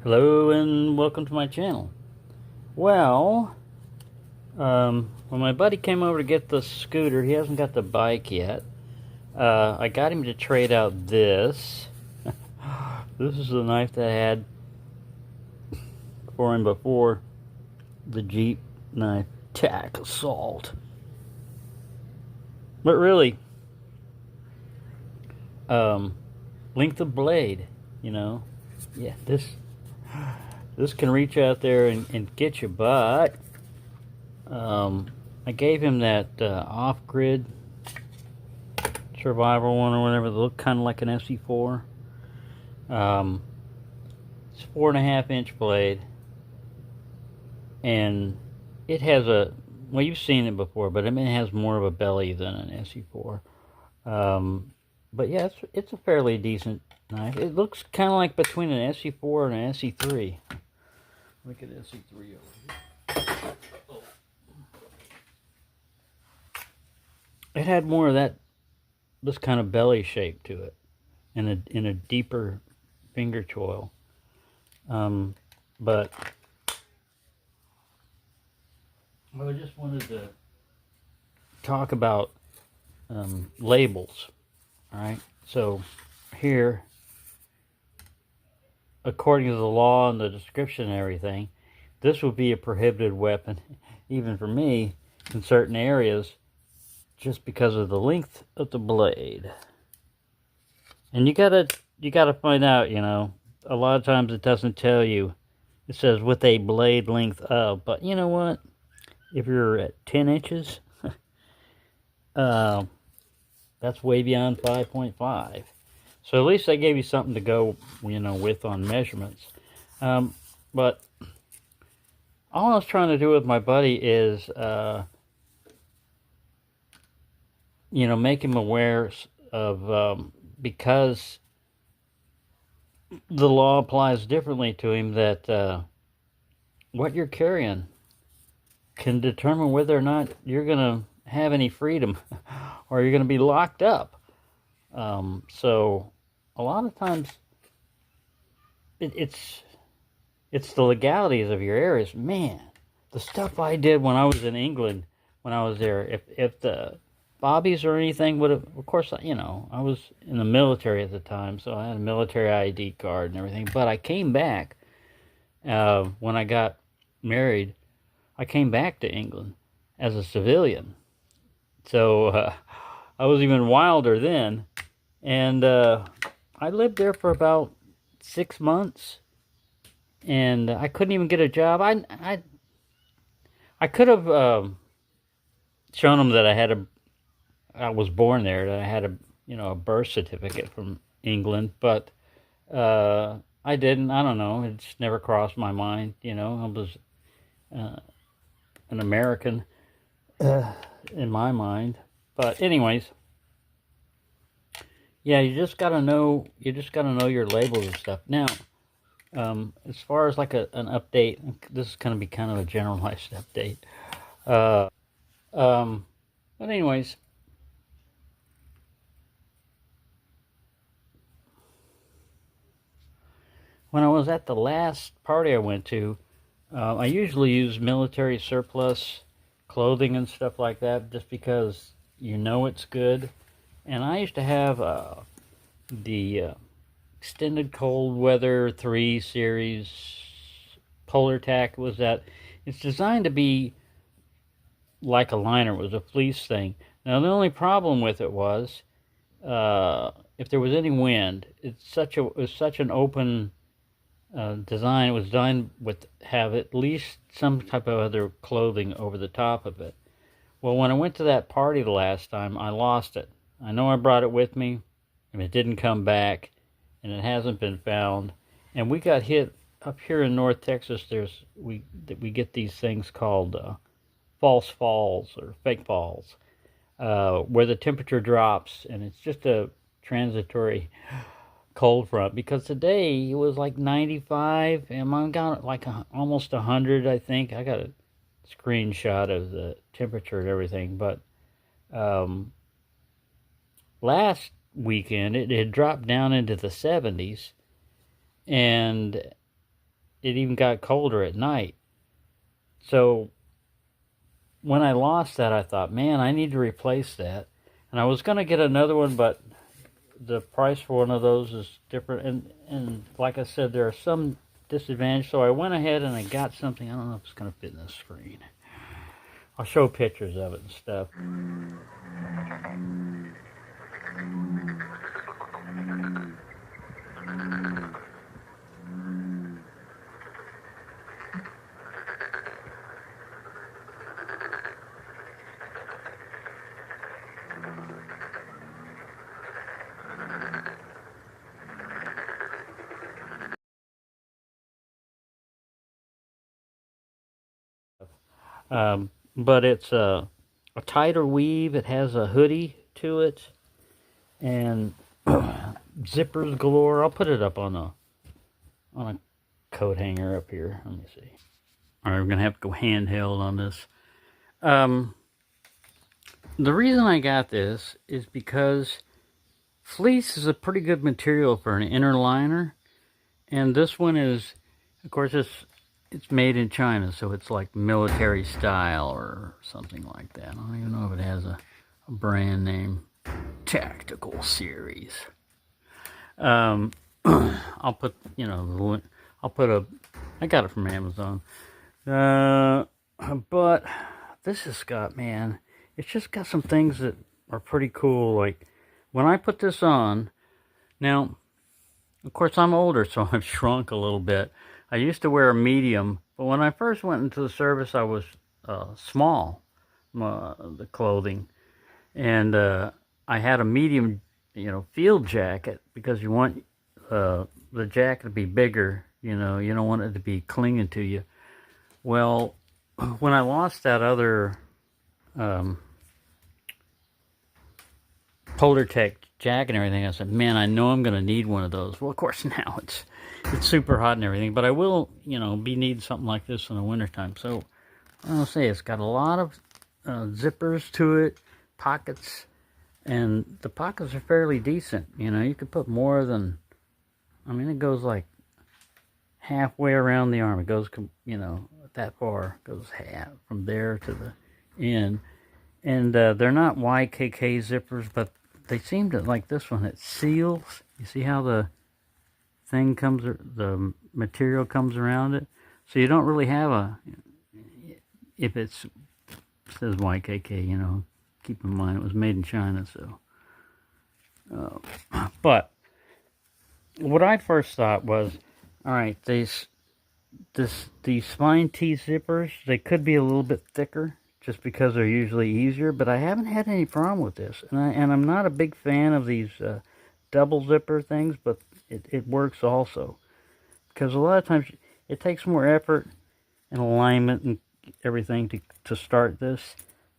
Hello and welcome to my channel. Well, when my buddy came over to get the scooter, he hasn't got the bike yet. I got him to trade out this. This is the knife that I had for him before, the Jeep knife, Tack Assault. But really, length of blade, you know. Yeah, this can reach out there and get you, but I gave him that off-grid survival one or whatever that looked kind of like an SE4. It's 4.5-inch blade, and it has well, you've seen it before, but I mean, it has more of a belly than an SE4. But yeah, it's a fairly decent knife. It looks kind of like between an SE4 and an SE3. Look at SE3 over here. It had more of this kind of belly shape to it, in a deeper finger choil. But I just wanted to talk about labels. All right, so here, according to the law and the description and everything, this would be a prohibited weapon, even for me, in certain areas, just because of the length of the blade. And you gotta find out, you know, a lot of times it doesn't tell you. It says with a blade length of, but you know what? If you're at 10 inches, that's way beyond 5.5. So at least they gave you something to go, you know, with on measurements. But all I was trying to do with my buddy is, you know, make him aware of, because the law applies differently to him, that what you're carrying can determine whether or not you're going to have any freedom or you're going to be locked up. So a lot of times it's the legalities of your areas. Man, the stuff I did when I was in England, when I was there, if the bobbies or anything would have, of course, you know, I was in the military at the time, so I had a military ID card and everything, but I came back, when I got married, I came back to England as a civilian. So I was even wilder then. And I lived there for about 6 months. And I couldn't even get a job. I could have shown them that I was born there, that I had a birth certificate from England. But I didn't. I don't know. It just never crossed my mind. You know, I was an American in my mind. But anyways, yeah, you just gotta know. You just gotta know your labels and stuff. Now, as far as like an update, this is gonna be kind of a generalized update. Uh, but anyways, when I was at the last party I went to, I usually use military surplus clothing and stuff like that, just because you know it's good. And I used to have the extended cold weather 3 series Polar Tack. Was that? It's designed to be like a liner. It was a fleece thing. Now the only problem with it was, if there was any wind, it was such an open design. It was designed with have at least some type of other clothing over the top of it. Well, when I went to that party the last time, I lost it. I know I brought it with me, and it didn't come back, and it hasn't been found. And we got hit up here in North Texas. We get these things called false falls or fake falls, where the temperature drops, and it's just a transitory cold front. Because today it was like 95, and I got like almost 100. I think I got a screenshot of the temperature and everything, but last weekend it had dropped down into the 70s, and it even got colder at night. So when I lost that, I thought, man, I need to replace that. And I was going to get another one, but the price for one of those is different. And like I said, there are some disadvantages. So I went ahead and I got something. I don't know if it's going to fit in the screen. I'll show pictures of it and stuff. But it's a tighter weave. It has a hoodie to it, and zippers galore. I'll put it up on a coat hanger up here. Let me see. All right, we're gonna have to go handheld on this. The reason I got this is because fleece is a pretty good material for an inner liner, and this one is, of course, it's made in China, so it's like military style or something like that. I don't even know if it has a brand name. Tactical series. I'll put, I'll put I got it from Amazon. But this has got, man, it's just got some things that are pretty cool. Like when I put this on, now, of course, I'm older, so I've shrunk a little bit. I used to wear a medium, but when I first went into the service, I was small, the clothing, and I had a medium, field jacket because you want the jacket to be bigger. You don't want it to be clinging to you. Well, when I lost that other Polartec jacket and everything, I said, man, I know I'm going to need one of those. Well, of course, now it's super hot and everything, but I will, be needing something like this in the wintertime. So, I'll say it's got a lot of zippers to it, pockets, and the pockets are fairly decent. You could put more than, it goes like halfway around the arm. It goes, that far. It goes half from there to the end. And they're not YKK zippers, but they seem to, like this one, it seals. You see how the the material comes around it? So you don't really have if it says YKK, keep in mind it was made in China, so. But what I first thought was, all right, these spine teeth zippers, they could be a little bit thicker just because they're usually easier, but I haven't had any problem with this. And I'm not a big fan of these double zipper things, but it works also. Because a lot of times it takes more effort and alignment and everything to start this,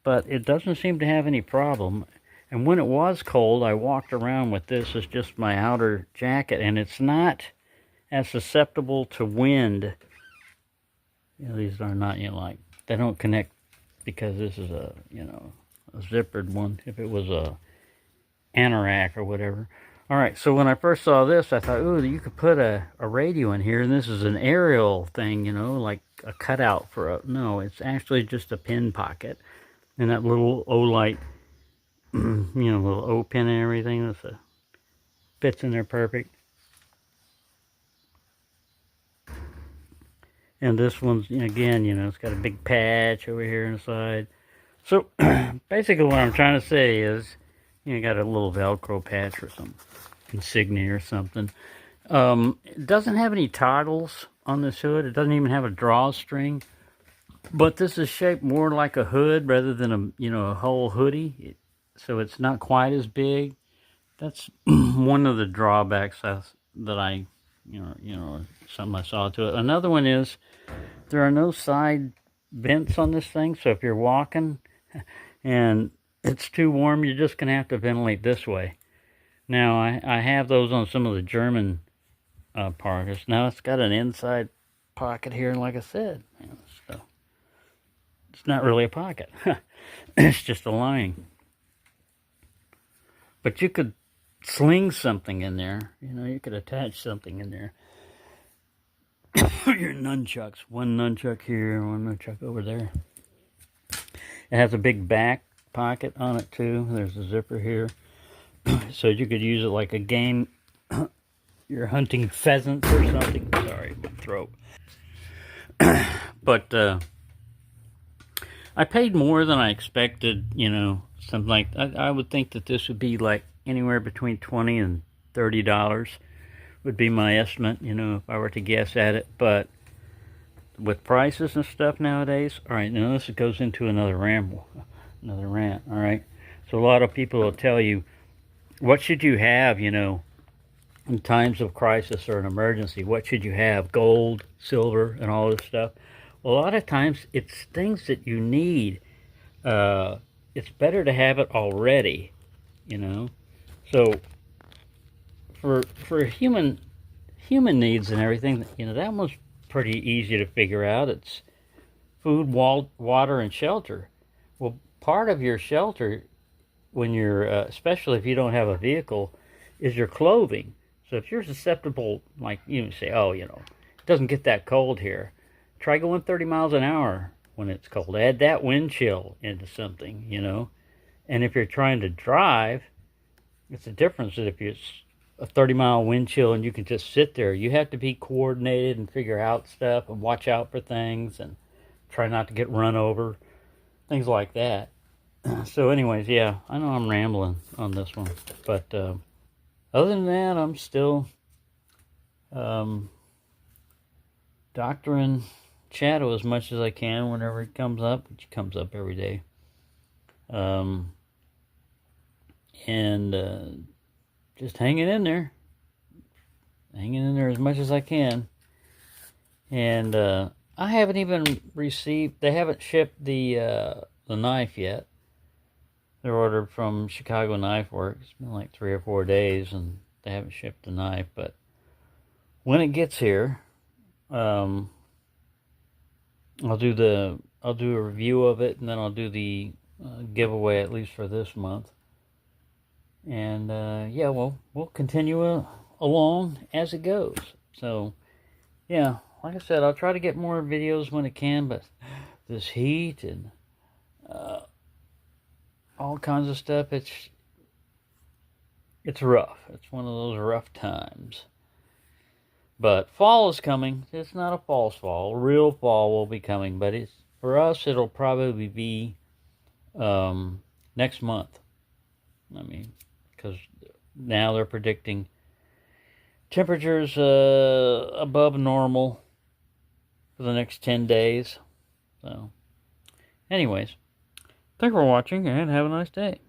but it doesn't seem to have any problem. And when it was cold, I walked around with this as just my outer jacket, and it's not as susceptible to wind. These are not, they don't connect because this is a zippered one. If it was a anorak or whatever. All right, so when I first saw this, I thought, ooh, you could put a radio in here, and this is an aerial thing, like a cutout for no, it's actually just a pin pocket. And that little O-light, little O pin and everything, fits in there perfect. And this one's, again, it's got a big patch over here on the side. So, basically what I'm trying to say is, got a little Velcro patch or some insignia or something. It doesn't have any toggles on this hood. It doesn't even have a drawstring. But this is shaped more like a hood rather than a whole hoodie. So it's not quite as big. That's one of the drawbacks that I, something I saw to it. Another one is there are no side vents on this thing. So if you're walking and it's too warm, you're just going to have to ventilate this way. Now, I have those on some of the German parkas. Now it's got an inside pocket here, like I said. So it's not really a pocket. It's just a lining. But you could sling something in there. You could attach something in there. your nunchucks. One nunchuck here, one nunchuck over there. It has a big back pocket on it too. There's a zipper here. So you could use it like a game. You're hunting pheasants or something. Sorry, my throat. But I paid more than I expected, you know, something like I would think that this would be like anywhere between $20 and $30 would be my estimate, you know, if I were to guess at it. But with prices and stuff nowadays, all right, now this goes into another ramble, another rant, all right? So a lot of people will tell you, what should you have, you know, in times of crisis or an emergency? What should you have? Gold, silver, and all this stuff. Well, a lot of times it's things that you need. It's better to have it already, you know. So for human needs and everything, you know, that one's pretty easy to figure out. It's food, water, and shelter. Well, part of your shelter, when you're, especially if you don't have a vehicle, is your clothing. So if you're susceptible, like you say, oh, you know, it doesn't get that cold here. Try going 30 miles an hour when it's cold. Add that wind chill into something, you know. And if you're trying to drive, it's a difference if it's a 30-mile wind chill and you can just sit there. You have to be coordinated and figure out stuff and watch out for things and try not to get run over, things like that. So anyways, yeah, I know I'm rambling on this one. But other than that, I'm still doctoring Shadow as much as I can whenever it comes up, which comes up every day. And just hanging in there as much as I can. And I haven't even received, they haven't shipped the knife yet. They're ordered from Chicago Knife Works. It's been like 3 or 4 days and they haven't shipped the knife, but when it gets here, I'll do a review of it, and then I'll do the giveaway, at least for this month. And yeah, we'll continue along as it goes. So yeah, like I said, I'll try to get more videos when I can, but this heat and all kinds of stuff, it's rough. It's one of those rough times. But fall is coming. It's not a false fall. Real fall will be coming, but it's, for us, it'll probably be next month. I mean, because now they're predicting temperatures above normal for the next 10 days. So, anyways, thanks for watching and have a nice day.